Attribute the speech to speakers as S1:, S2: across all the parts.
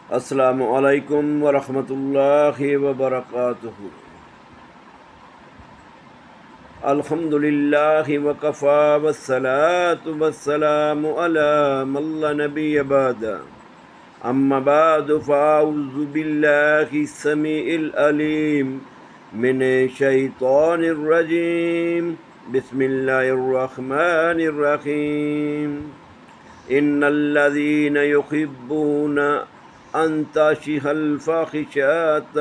S1: السلام علیکم ورحمۃ اللہ وبرکاتہ۔ الحمد للہ وکفی والصلاة والسلام علی من لا نبی بعد، اما بعد فاعوذ باللہ السمیع العلیم من الشیطان الرجیم، بسم اللہ الرحمن الرحیم۔ ان الذین یحبون ان تشیح الفاحشۃ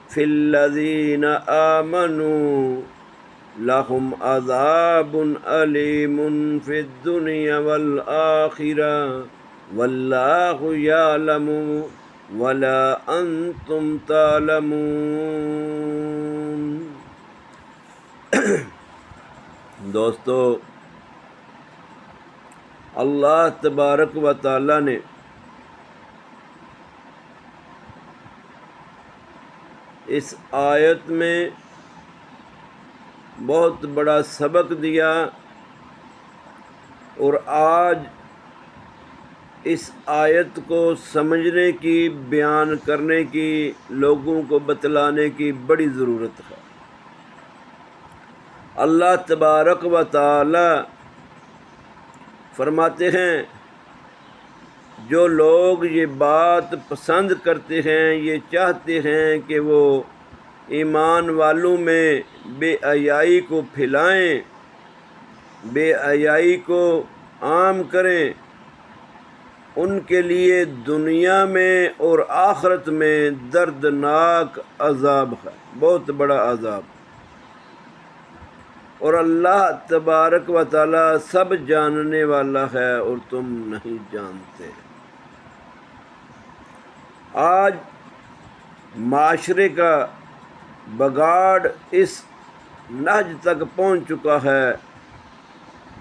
S1: فی الذین آمنوا لهم عذاب علیم فی الدنیا والآخرہ واللہ یعلم ولا انتم تعلمون۔ دوستو، اللہ تبارک و تعالی نے اس آیت میں بہت بڑا سبق دیا، اور آج اس آیت کو سمجھنے کی، بیان کرنے کی، لوگوں کو بتلانے کی بڑی ضرورت ہے۔ اللہ تبارک و تعالی فرماتے ہیں، جو لوگ یہ بات پسند کرتے ہیں، یہ چاہتے ہیں کہ وہ ایمان والوں میں بے حیائی کو پھیلائیں، بے حیائی کو عام کریں، ان کے لیے دنیا میں اور آخرت میں دردناک عذاب ہے، بہت بڑا عذاب۔ اور اللہ تبارک و تعالی سب جاننے والا ہے اور تم نہیں جانتے۔ آج معاشرے کا بگاڑ اس نہج تک پہنچ چکا ہے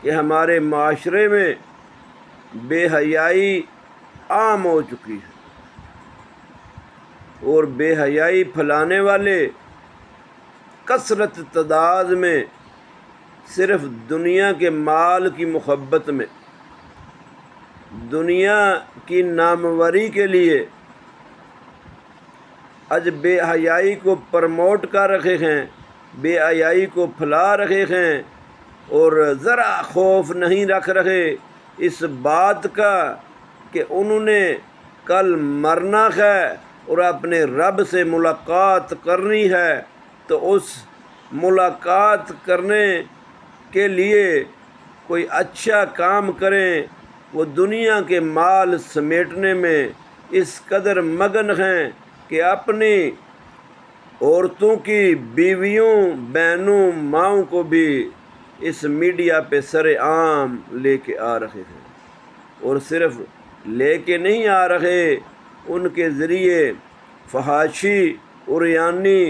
S1: کہ ہمارے معاشرے میں بے حیائی عام ہو چکی ہے، اور بے حیائی پھیلانے والے کثرت تعداد میں، صرف دنیا کے مال کی محبت میں، دنیا کی ناموری کے لیے آج بے حیائی کو پروموٹ کر رہے ہیں، بے حیائی کو پھیلا رہے ہیں، اور ذرا خوف نہیں رکھ رہے اس بات کا کہ انہوں نے کل مرنا ہے اور اپنے رب سے ملاقات کرنی ہے، تو اس ملاقات کرنے کے لیے کوئی اچھا کام کریں۔ وہ دنیا کے مال سمیٹنے میں اس قدر مگن ہیں کہ اپنی عورتوں کی بیویوں، بہنوں، ماؤں کو بھی اس میڈیا پہ سر عام لے کے آ رہے ہیں، اور صرف لے کے نہیں آ رہے، ان کے ذریعے فحاشی، عریانی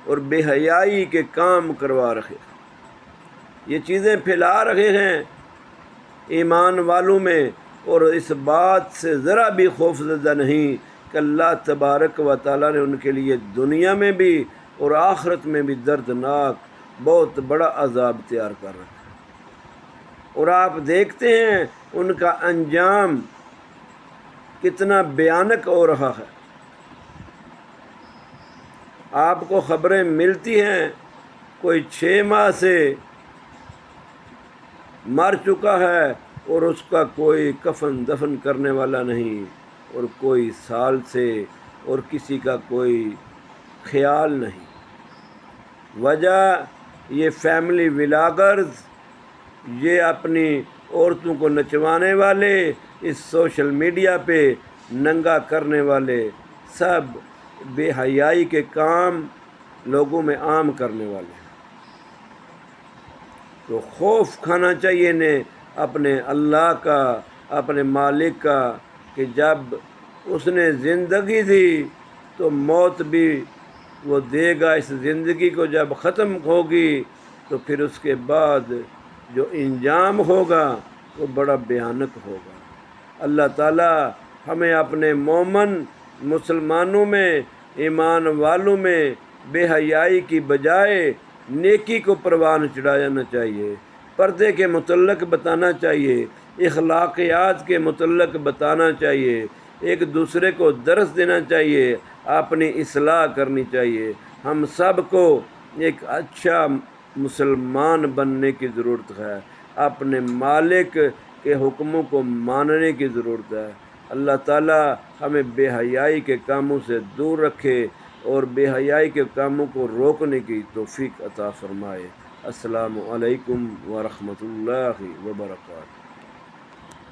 S1: اور بے حیائی کے کام کروا رہے ہیں۔ یہ چیزیں پھیلا رہے ہیں ایمان والوں میں، اور اس بات سے ذرا بھی خوف زدہ نہیں کہ اللہ تبارک و تعالیٰ نے ان کے لیے دنیا میں بھی اور آخرت میں بھی دردناک بہت بڑا عذاب تیار کر رکھا ہے۔ اور آپ دیکھتے ہیں ان کا انجام کتنا بھیانک ہو رہا ہے۔ آپ کو خبریں ملتی ہیں، کوئی 6 ماہ سے مر چکا ہے اور اس کا کوئی کفن دفن کرنے والا نہیں، اور کوئی سال سے اور کسی کا کوئی خیال نہیں۔ وجہ یہ فیملی ولاگرز، یہ اپنی عورتوں کو نچوانے والے، اس سوشل میڈیا پہ ننگا کرنے والے، سب بے حیائی کے کام لوگوں میں عام کرنے والے ہیں۔ تو خوف کھانا چاہیے انہیں اپنے اللہ کا، اپنے مالک کا، کہ جب اس نے زندگی دی تو موت بھی وہ دے گا۔ اس زندگی کو جب ختم ہوگی تو پھر اس کے بعد جو انجام ہوگا وہ بڑا بھیانک ہوگا۔ اللہ تعالیٰ ہمیں اپنے مومن مسلمانوں میں، ایمان والوں میں بے حیائی کی بجائے نیکی کو پروان چڑھانا چاہیے، پردے کے متعلق بتانا چاہیے اخلاقیات کے متعلق بتانا چاہیے، ایک دوسرے کو درس دینا چاہیے، اپنی اصلاح کرنی چاہیے۔ ہم سب کو ایک اچھا مسلمان بننے کی ضرورت ہے، اپنے مالک کے حکموں کو ماننے کی ضرورت ہے۔ اللہ تعالیٰ ہمیں بے حیائی کے کاموں سے دور رکھے اور بے حیائی کے کاموں کو روکنے کی توفیق عطا فرمائے۔ السلام علیکم ورحمۃ اللہ وبرکاتہ۔